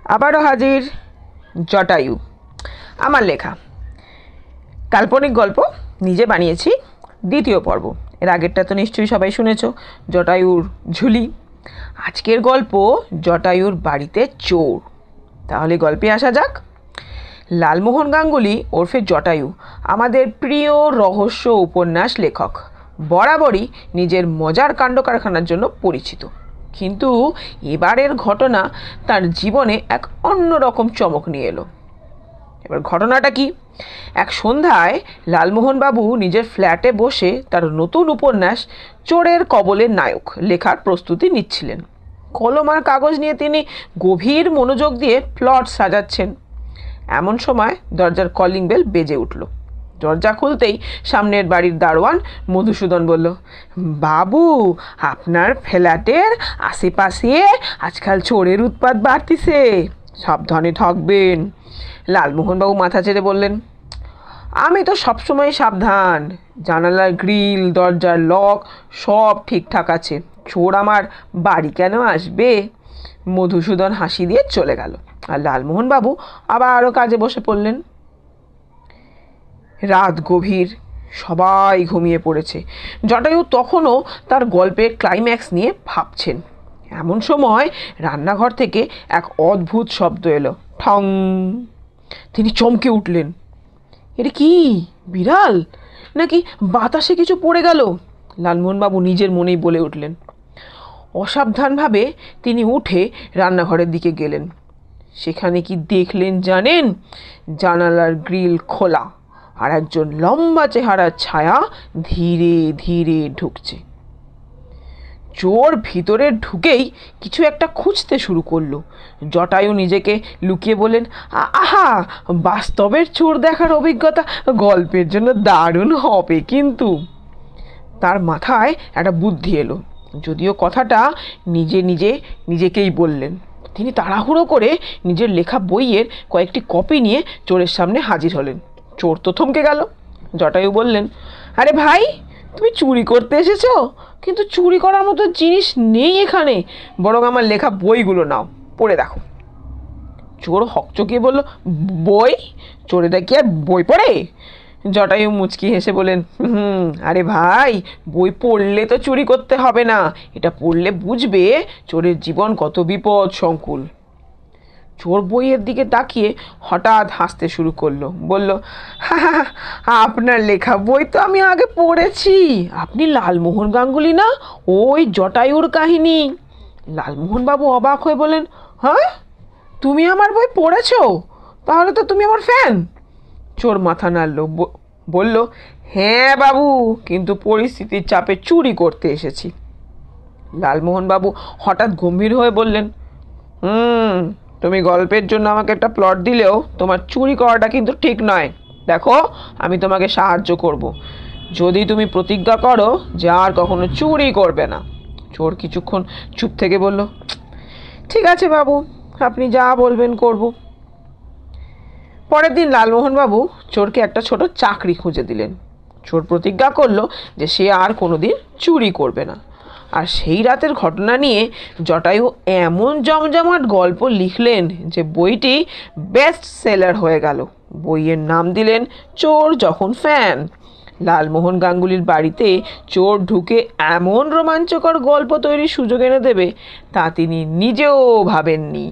আবারও হাজির জটায়ু, আমার লেখা কাল্পনিক গল্প, নিজে বানিয়েছি, দ্বিতীয় পর্ব। এর আগেরটা তো নিশ্চয়ই সবাই শুনেছ, জটায়ুর ঝুলি। আজকের গল্প জটায়ুর বাড়িতে চোর। তাহলে গল্পে আসা যাক। লালমোহন গাঙ্গুলি ওরফে জটায়ু আমাদের প্রিয় রহস্য উপন্যাস লেখক, বরাবরই নিজের মজার কাণ্ড কারখানার জন্য পরিচিত। কিন্তু এবারের ঘটনা তার জীবনে এক অন্যরকম চমক নিয়ে এলো। এবার ঘটনাটা কি? এক সন্ধ্যায় লালমোহনবাবু নিজের ফ্ল্যাটে বসে তার নতুন উপন্যাস চোরের কবলের নায়ক লেখার প্রস্তুতি নিচ্ছিলেন। কলম আর কাগজ নিয়ে তিনি গভীর মনোযোগ দিয়ে প্লট সাজাচ্ছেন। এমন সময় দরজার কলিং বেল বেজে উঠল। দরজা খুলতেই সামনের বাড়ির দারোয়ান মধুসূদন বলল, বাবু, আপনার ফ্ল্যাটের আশেপাশে আজকাল চোরের উৎপাত বাড়তিছে, সাবধানে থাকবেন। লালমোহনবাবু মাথা চেড়ে বললেন, আমি তো সবসময় সাবধান, জানালার গ্রিল, দরজার লক সব ঠিকঠাক আছে, চোর আমার বাড়ি কেন আসবে? মধুসূদন হাসি দিয়ে চলে গেল, আর লালমোহনবাবু আবারও কাজে বসে পড়লেন। রাত গভীর, সবাই ঘুমিয়ে পড়েছে। জটায়ু তখনও তার গল্পের ক্লাইম্যাক্স নিয়ে ভাবছেন। এমন সময় রান্নাঘর থেকে এক অদ্ভুত শব্দ এলো, ঠং। তিনি চমকে উঠলেন। এটা কি, বিড়াল নাকি বাতাসে কিছু পড়ে গেল? লালমোহনবাবু নিজের মনেই বলে উঠলেন। অসাবধানভাবে তিনি উঠে রান্নাঘরের দিকে গেলেন। সেখানে কি দেখলেন জানেন? জানালার গ্রিল খোলা, আর একজন লম্বা চেহারার ছায়া ধীরে ধীরে ঢুকছে। চোর ভিতরে ঢুকেই কিছু একটা খুঁজতে শুরু করলো। জটায়ু নিজেকে লুকিয়ে বললেন, আহা, বাস্তবের চোর দেখার অভিজ্ঞতা গল্পের জন্য দারুণ হবে কিন্তু। তার মাথায় একটা বুদ্ধি এলো, যদিও কথাটা নিজেকেই বললেন। তিনি তাড়াহুড়ো করে নিজের লেখা বইয়ের কয়েকটি কপি নিয়ে চোরের সামনে হাজির হলেন। চোর তো থমকে গেল। জটায়ু বললেন, আরে ভাই, তুমি চুরি করতে এসেছো? কিন্তু চুরি করার মতো জিনিস নেই এখানে, বরং আমার লেখা বইগুলো নাও, পড়ে দেখো। চোর হকচকিয়ে বলল, বই? চোরেরা কি আর বই পড়ে? জটায়ু মুচকি হেসে বলেন, আরে ভাই, বই পড়লে তো চুরি করতে হবে না, এটা পড়লে বুঝবে চোরের জীবন কত বিপদ সংকুল। চোর বইয়ের দিকে তাকিয়ে হঠাৎ হাসতে শুরু করলো, বলল, আপনার লেখা বই তো আমি আগে পড়েছি। আপনি লালমোহন গাঙ্গুলি না, ওই জটায়ুর কাহিনী। লালমোহনবাবু অবাক হয়ে বলেন, হ্যাঁ, তুমি আমার বই পড়েছো? তাহলে তো তুমি আমার ফ্যান। চোর মাথা নাড়ল, বলল, হ্যাঁ বাবু, কিন্তু পরিস্থিতির চাপে চুরি করতে এসেছি। লালমোহনবাবু হঠাৎ গম্ভীর হয়ে বললেন, তুমি গল্পের জন্য আমাকে একটা প্লট দিলেও তোমার চুরি করাটা কিন্তু ঠিক নয়। দেখো, আমি তোমাকে সাহায্য করব, যদি তুমি প্রতিজ্ঞা করো যে আর কখনো চুরি করবে না। চোর কিছুক্ষণ চুপ থেকে বলল, ঠিক আছে বাবু, আপনি যা বলবেন করব। পরের দিন লালমোহনবাবু চোরকে একটা ছোট চাকরি খুঁজে দিলেন। চোর প্রতিজ্ঞা করলো যে সে আর কোনোদিন চুরি করবে না। আর সেই রাতের ঘটনা নিয়ে জটায়ু এমন জমজমাট গল্প লিখলেন যে বইটি বেস্ট সেলার হয়ে গেল। বইয়ের নাম দিলেন চোর যখন ফ্যান। লালমোহন গাঙ্গুলির বাড়িতে চোর ঢুকে এমন রোমাঞ্চকর গল্প তৈরির সুযোগ এনে দেবে তা তিনি নিজেও ভাবেননি।